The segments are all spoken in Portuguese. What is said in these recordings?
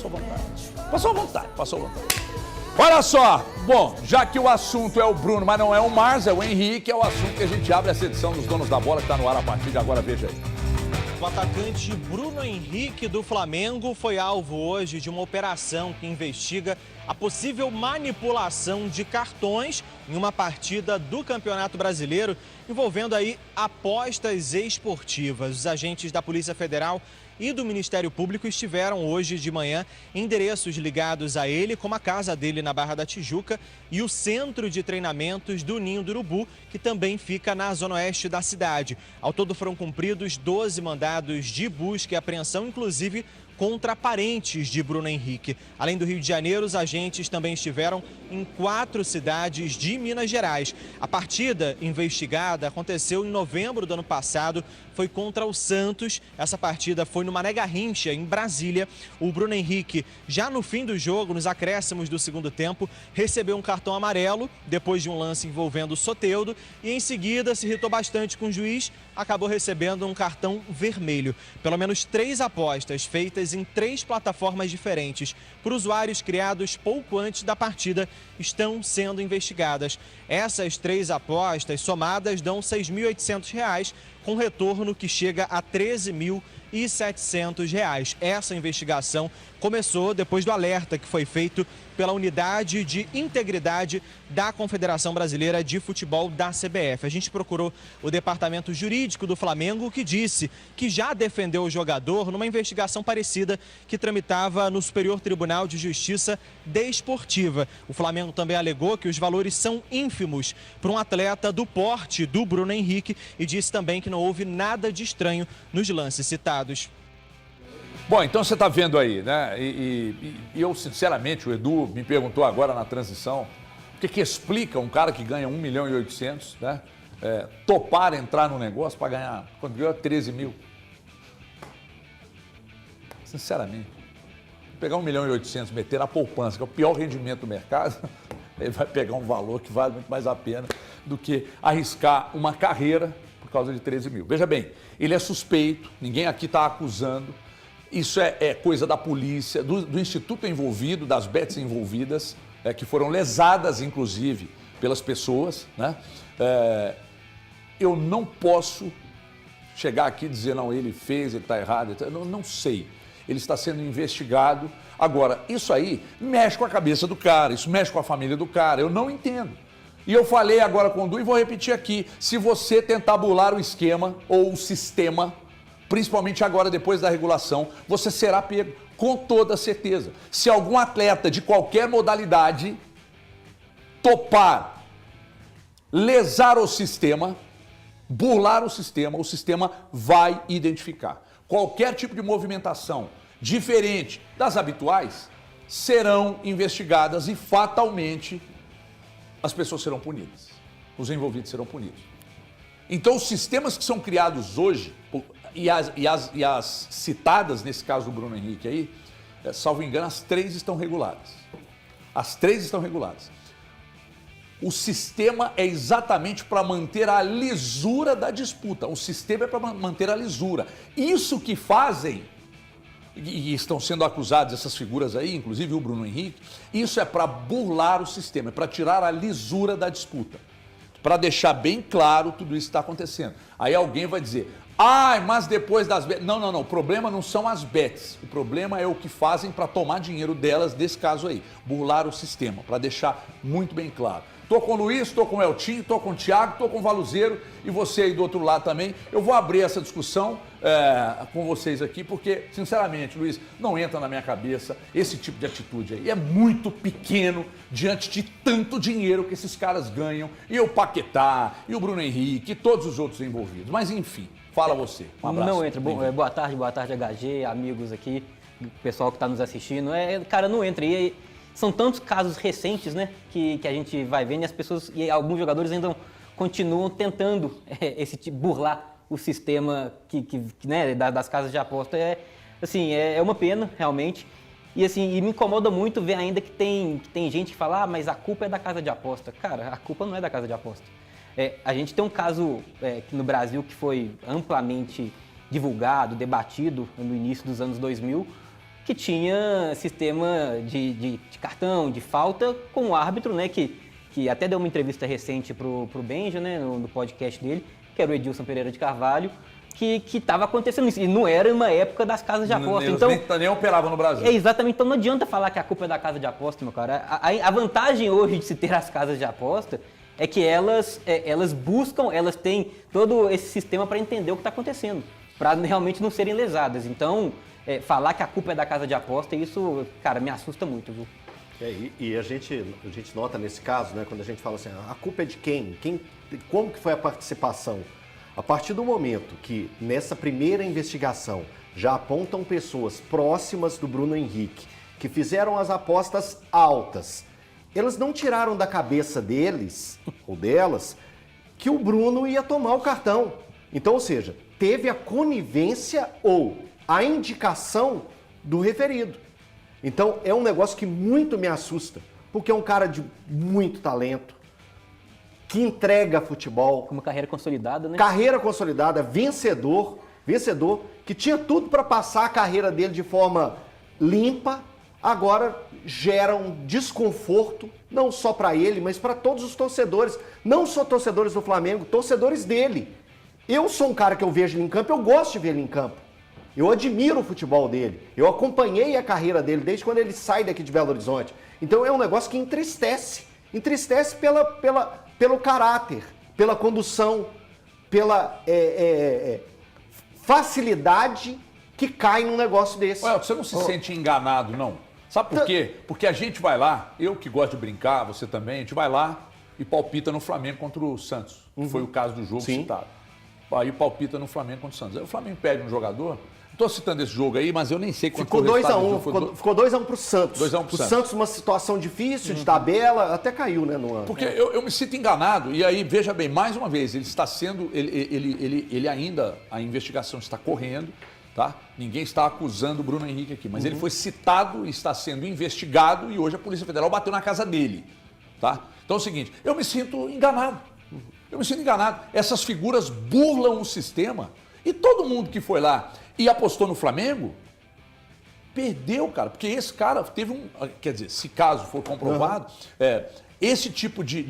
passou à vontade. Passou à vontade, passou à vontade. Olha só, bom, já que o assunto é o Bruno, mas não é o Mars, é o Henrique, é o assunto que a gente abre essa edição dos Donos da Bola, que está no ar a partir de agora, veja aí. O atacante Bruno Henrique do Flamengo foi alvo hoje de uma operação que investiga a possível manipulação de cartões em uma partida do Campeonato Brasileiro envolvendo aí apostas esportivas. Os agentes da Polícia Federal e do Ministério Público estiveram hoje de manhã em endereços ligados a ele, como a casa dele na Barra da Tijuca e o centro de treinamentos do Ninho do Urubu, que também fica na zona oeste da cidade. Ao todo foram cumpridos 12 mandados de busca e apreensão, inclusive contra parentes de Bruno Henrique. Além do Rio de Janeiro, os agentes também estiveram em 4 cidades de Minas Gerais. A partida investigada aconteceu em novembro do ano passado, foi contra o Santos. Essa partida foi no Mané Garrincha, em Brasília. O Bruno Henrique, já no fim do jogo, nos acréscimos do segundo tempo, recebeu um cartão amarelo, depois de um lance envolvendo o Soteldo, e em seguida se irritou bastante com o juiz, acabou recebendo um cartão vermelho. Pelo menos 3 apostas feitas em 3 plataformas diferentes por usuários criados pouco antes da partida estão sendo investigadas. Essas 3 apostas somadas dão R$ 6.800, com retorno que chega a R$ 13.700. Essa investigação começou depois do alerta que foi feito pela Unidade de Integridade da Confederação Brasileira de Futebol, da CBF. A gente procurou o Departamento Jurídico do Flamengo, que disse que já defendeu o jogador numa investigação parecida que tramitava no Superior Tribunal de Justiça Desportiva. O Flamengo também alegou que os valores são ínfimos para um atleta do porte do Bruno Henrique e disse também que não houve nada de estranho nos lances citados. Bom, então você está vendo aí, né? E eu, sinceramente, o Edu me perguntou agora na transição, o que explica um cara que ganha 1.800.000, né? Topar entrar no negócio para ganhar, quando ganhou 13 mil. Sinceramente, pegar 1.800.000, meter na poupança, que é o pior rendimento do mercado, ele vai pegar um valor que vale muito mais a pena do que arriscar uma carreira por causa de 13 mil. Veja bem, ele é suspeito, ninguém aqui está acusando. Isso é coisa da polícia, do instituto envolvido, das bets envolvidas, que foram lesadas, inclusive, pelas pessoas, né? Eu não posso chegar aqui e dizer, não, ele fez, ele está errado, eu não sei. Ele está sendo investigado. Agora, isso aí mexe com a cabeça do cara, isso mexe com a família do cara, eu não entendo. E eu falei agora com o Du e vou repetir aqui, se você tentar burlar o esquema ou o sistema, principalmente agora depois da regulação, você será pego, com toda certeza. Se algum atleta de qualquer modalidade topar, lesar o sistema, burlar o sistema vai identificar. Qualquer tipo de movimentação diferente das habituais serão investigadas e fatalmente as pessoas serão punidas. Os envolvidos serão punidos. Então, os sistemas que são criados hoje, e as citadas, nesse caso do Bruno Henrique aí, salvo engano, as 3 estão reguladas. As 3 estão reguladas. O sistema é exatamente para manter a lisura da disputa. O sistema é para manter a lisura. Isso que fazem, e estão sendo acusados essas figuras aí, inclusive o Bruno Henrique, isso é para burlar o sistema, é para tirar a lisura da disputa. Para deixar bem claro tudo isso que está acontecendo. Aí alguém vai dizer, mas depois das bets... Não, o problema não são as bets. O problema é o que fazem para tomar dinheiro delas, nesse caso aí. Burlar o sistema, para deixar muito bem claro. Estou com o Luiz, estou com o Eltinho, estou com o Thiago, estou com o Valuzeiro e você aí do outro lado também. Eu vou abrir essa discussão com vocês aqui, porque, sinceramente, Luiz, não entra na minha cabeça esse tipo de atitude aí. É muito pequeno diante de tanto dinheiro que esses caras ganham. E o Paquetá, e o Bruno Henrique, e todos os outros envolvidos. Mas, enfim, fala você. Um abraço. Não entra. Boa tarde, HG, amigos aqui, pessoal que está nos assistindo. Cara, não entra. São tantos casos recentes, né, que a gente vai vendo e as pessoas, e alguns jogadores ainda continuam tentando burlar o sistema né, das casas de aposta. É uma pena, realmente. E me incomoda muito ver ainda que tem gente que fala, mas a culpa é da casa de aposta. Cara, a culpa não é da casa de aposta. A gente tem um caso no Brasil que foi amplamente divulgado, debatido no início dos anos 2000, que tinha sistema de cartão, de falta com o árbitro, né, que até deu uma entrevista recente pro Benja, né, no podcast dele, que era o Edilson Pereira de Carvalho, que estava acontecendo isso. E não era uma época das casas de aposta. Então, nem operavam no Brasil. Exatamente. Então não adianta falar que a culpa é da casa de aposta, meu cara. A vantagem hoje de se ter as casas de aposta é que elas buscam, elas têm todo esse sistema para entender o que está acontecendo, para realmente não serem lesadas. Então, falar que a culpa é da casa de aposta, isso, cara, me assusta muito, viu? E a gente nota nesse caso, né, quando a gente fala assim, a culpa é de quem? Como que foi a participação? A partir do momento que, nessa primeira investigação, já apontam pessoas próximas do Bruno Henrique, que fizeram as apostas altas, eles não tiraram da cabeça deles, ou delas, que o Bruno ia tomar o cartão. Então, ou seja, teve a conivência ou a indicação do referido. Então, é um negócio que muito me assusta, porque é um cara de muito talento, que entrega futebol. Com uma carreira consolidada, né? Carreira consolidada, vencedor, que tinha tudo para passar a carreira dele de forma limpa, agora gera um desconforto, não só para ele, mas para todos os torcedores, não só torcedores do Flamengo, torcedores dele. Eu sou um cara que eu vejo ele em campo, eu gosto de ver ele em campo. Eu admiro o futebol dele, eu acompanhei a carreira dele desde quando ele sai daqui de Belo Horizonte. Então é um negócio que entristece pelo caráter, pela condução, pela facilidade que cai num negócio desse. Ué, você não se sente enganado, não? Sabe por quê? Porque a gente vai lá, eu que gosto de brincar, você também, a gente vai lá e palpita no Flamengo contra o Santos. Foi o caso do jogo citado. Aí palpita no Flamengo contra o Santos. Aí o Flamengo pede um jogador. Estou citando esse jogo aí, mas eu nem sei quanto ficou 2-1. Ficou 2-1 pro Santos. 2-1 pro Santos. O Santos, uma situação difícil de tabela, até caiu, né? Porque eu me sinto enganado, e aí, veja bem, mais uma vez, ele está sendo. Ele ainda, a investigação está correndo, tá? Ninguém está acusando o Bruno Henrique aqui, mas ele foi citado e está sendo investigado, e hoje a Polícia Federal bateu na casa dele, tá? Então é o seguinte, eu me sinto enganado. Eu me sinto enganado. Essas figuras burlam o sistema, e todo mundo que foi lá e apostou no Flamengo, perdeu, cara, porque esse cara teve um... Quer dizer, se caso for comprovado, esse tipo de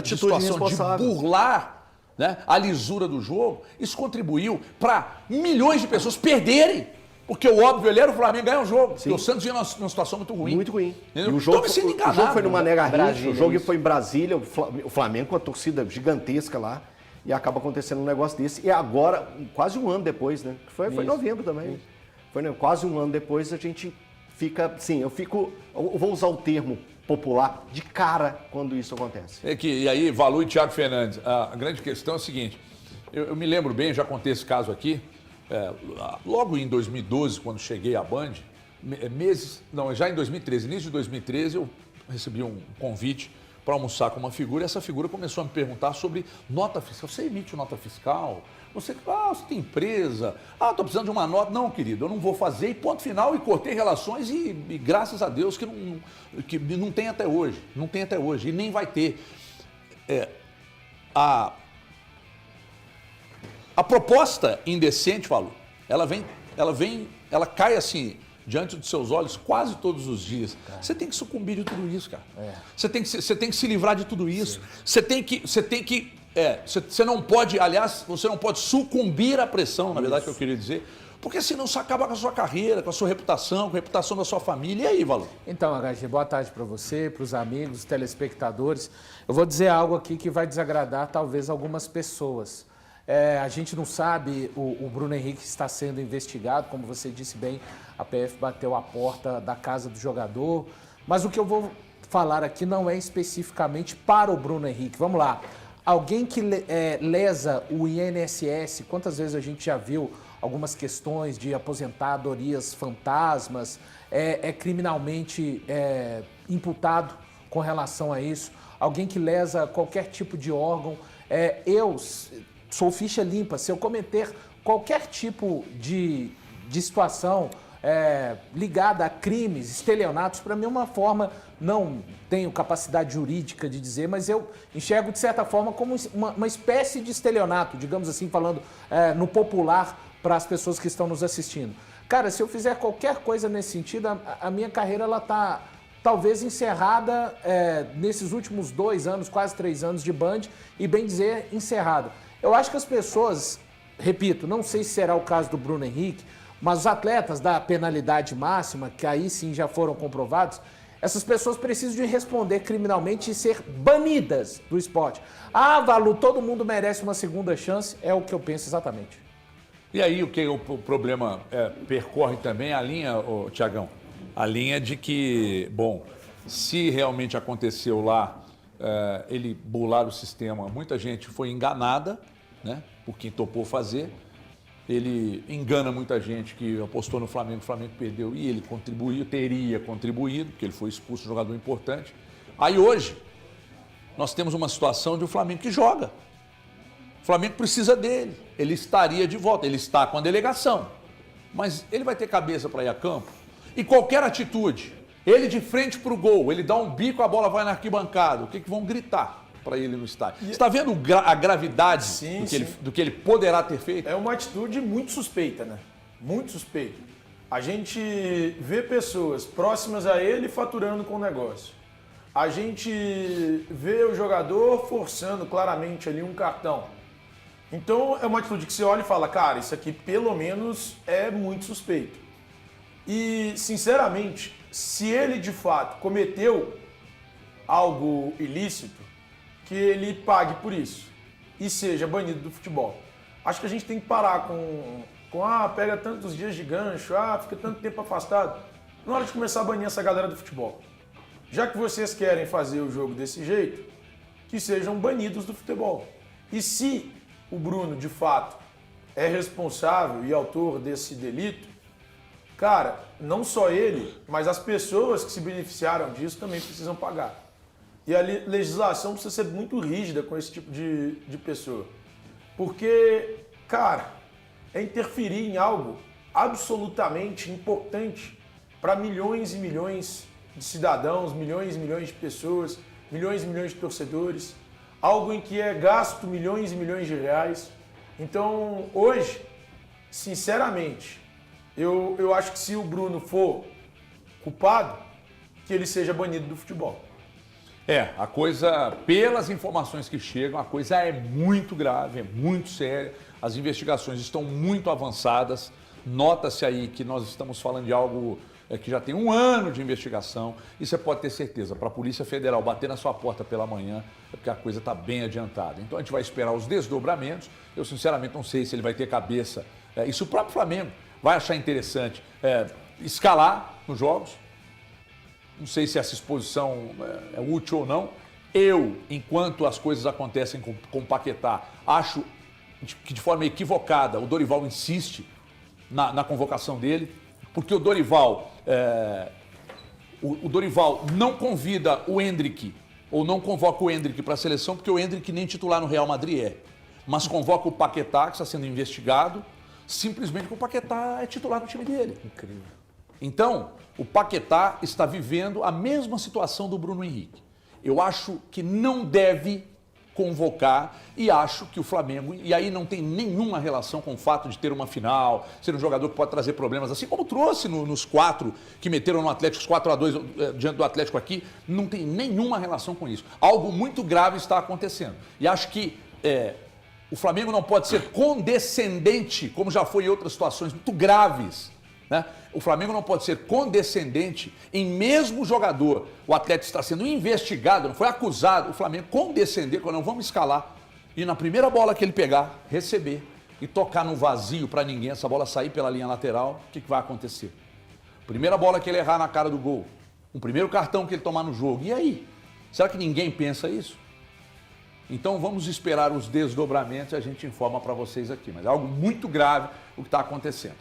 situação de burlar, né, a lisura do jogo, isso contribuiu para milhões de pessoas perderem, porque o óbvio ele era o Flamengo ganhar o jogo, porque o Santos vinha numa situação muito ruim. Muito ruim. E o jogo, o jogo foi no Mané Garrincha, o jogo foi em Brasília, o Flamengo com a torcida gigantesca lá, e acaba acontecendo um negócio desse. E agora, quase um ano depois, né? Foi em novembro também. Foi, né? Quase um ano depois a gente fica, sim, eu vou usar o termo popular, de cara quando isso acontece. E aí, Valu e Thiago Fernandes, a grande questão é a seguinte, eu me lembro bem, já contei esse caso aqui, logo em 2012, quando cheguei à Band, já em 2013, início de 2013, eu recebi um convite para almoçar com uma figura, e essa figura começou a me perguntar sobre nota fiscal. Você emite nota fiscal? Você tem empresa? Estou precisando de uma nota. Não, querido, eu não vou fazer, e ponto final, e cortei relações, e graças a Deus que não tem até hoje. Não tem até hoje, e nem vai ter. A proposta indecente, Falou, ela cai assim, diante dos seus olhos quase todos os dias. Você tem que sucumbir de tudo isso, cara. Você tem que se livrar de tudo isso. Você não pode, aliás, você não pode sucumbir à pressão, na verdade, que eu queria dizer, porque senão você acaba com a sua carreira, com a sua reputação, com a reputação da sua família. E aí, Valor? Então, HG, boa tarde para você, para os amigos, telespectadores. Eu vou dizer algo aqui que vai desagradar talvez algumas pessoas. A gente não sabe, o Bruno Henrique está sendo investigado, como você disse bem, a PF bateu a porta da casa do jogador, mas o que eu vou falar aqui não é especificamente para o Bruno Henrique. Vamos lá, alguém que lesa o INSS, quantas vezes a gente já viu algumas questões de aposentadorias fantasmas, criminalmente imputado com relação a isso, alguém que lesa qualquer tipo de órgão, sou ficha limpa, se eu cometer qualquer tipo de situação ligada a crimes, estelionatos, para mim é uma forma, não tenho capacidade jurídica de dizer, mas eu enxergo de certa forma como uma espécie de estelionato, digamos assim, falando no popular para as pessoas que estão nos assistindo. Cara, se eu fizer qualquer coisa nesse sentido, a minha carreira ela tá talvez encerrada nesses últimos 2 anos, quase 3 anos de Band, e bem dizer, encerrada. Eu acho que as pessoas, repito, não sei se será o caso do Bruno Henrique, mas os atletas da penalidade máxima, que aí sim já foram comprovados, essas pessoas precisam de responder criminalmente e ser banidas do esporte. Ah, Valu, todo mundo merece uma segunda chance, é o que eu penso exatamente. E aí o problema percorre também a linha, Tiagão, a linha de que, bom, se realmente aconteceu lá, ele bular o sistema, muita gente foi enganada, né, por quem topou fazer. Ele engana muita gente que apostou no Flamengo, o Flamengo perdeu e ele contribuiu, teria contribuído, porque ele foi expulso, um jogador importante. Aí hoje, nós temos uma situação de um Flamengo que joga. O Flamengo precisa dele, ele estaria de volta, ele está com a delegação, mas ele vai ter cabeça para ir a campo? E qualquer atitude, ele de frente para o gol, ele dá um bico, a bola vai na arquibancada, o que vão gritar para ele no estádio? Você está vendo a gravidade do que ele poderá ter feito? É uma atitude muito suspeita, né? Muito suspeita. A gente vê pessoas próximas a ele faturando com o negócio. A gente vê o jogador forçando claramente ali um cartão. Então é uma atitude que você olha e fala, cara, isso aqui pelo menos é muito suspeito. E, sinceramente, se ele de fato cometeu algo ilícito, que ele pague por isso e seja banido do futebol. Acho que a gente tem que parar com pega tantos dias de gancho, fica tanto tempo afastado. Na hora de começar a banir essa galera do futebol. Já que vocês querem fazer o jogo desse jeito, que sejam banidos do futebol. E se o Bruno, de fato, é responsável e autor desse delito, cara, não só ele, mas as pessoas que se beneficiaram disso também precisam pagar. E a legislação precisa ser muito rígida com esse tipo de pessoa. Porque, cara, é interferir em algo absolutamente importante para milhões e milhões de cidadãos, milhões e milhões de pessoas, milhões e milhões de torcedores. Algo em que é gasto milhões e milhões de reais. Então, hoje, sinceramente, eu acho que se o Bruno for culpado, que ele seja banido do futebol. A coisa, pelas informações que chegam, a coisa é muito grave, é muito séria. As investigações estão muito avançadas. Nota-se aí que nós estamos falando de algo que já tem 1 ano de investigação. E você pode ter certeza, para a Polícia Federal bater na sua porta pela manhã, é porque a coisa está bem adiantada. Então a gente vai esperar os desdobramentos. Eu sinceramente não sei se ele vai ter cabeça. E se o próprio Flamengo vai achar interessante escalar nos jogos. Não sei se essa exposição é útil ou não. Eu, enquanto as coisas acontecem com o Paquetá, acho que de forma equivocada o Dorival insiste na convocação dele, porque o Dorival não convida o Endrick, ou não convoca o Endrick para a seleção, porque o Endrick nem titular no Real Madrid é. Mas convoca o Paquetá, que está sendo investigado, simplesmente porque o Paquetá é titular do time dele. Incrível. Então, o Paquetá está vivendo a mesma situação do Bruno Henrique. Eu acho que não deve convocar e acho que o Flamengo, e aí não tem nenhuma relação com o fato de ter uma final, ser um jogador que pode trazer problemas, assim como trouxe nos 4 que meteram no Atlético, os 4-2 diante do Atlético aqui, não tem nenhuma relação com isso. Algo muito grave está acontecendo. E acho que o Flamengo não pode ser condescendente, como já foi em outras situações muito graves, né? O Flamengo não pode ser condescendente em mesmo jogador. O atleta está sendo investigado, não foi acusado. O Flamengo condescender, quando não vamos escalar. E na primeira bola que ele pegar, receber e tocar no vazio para ninguém, essa bola sair pela linha lateral, o que vai acontecer? Primeira bola que ele errar na cara do gol. O primeiro cartão que ele tomar no jogo. E aí? Será que ninguém pensa isso? Então vamos esperar os desdobramentos e a gente informa para vocês aqui. Mas é algo muito grave o que está acontecendo.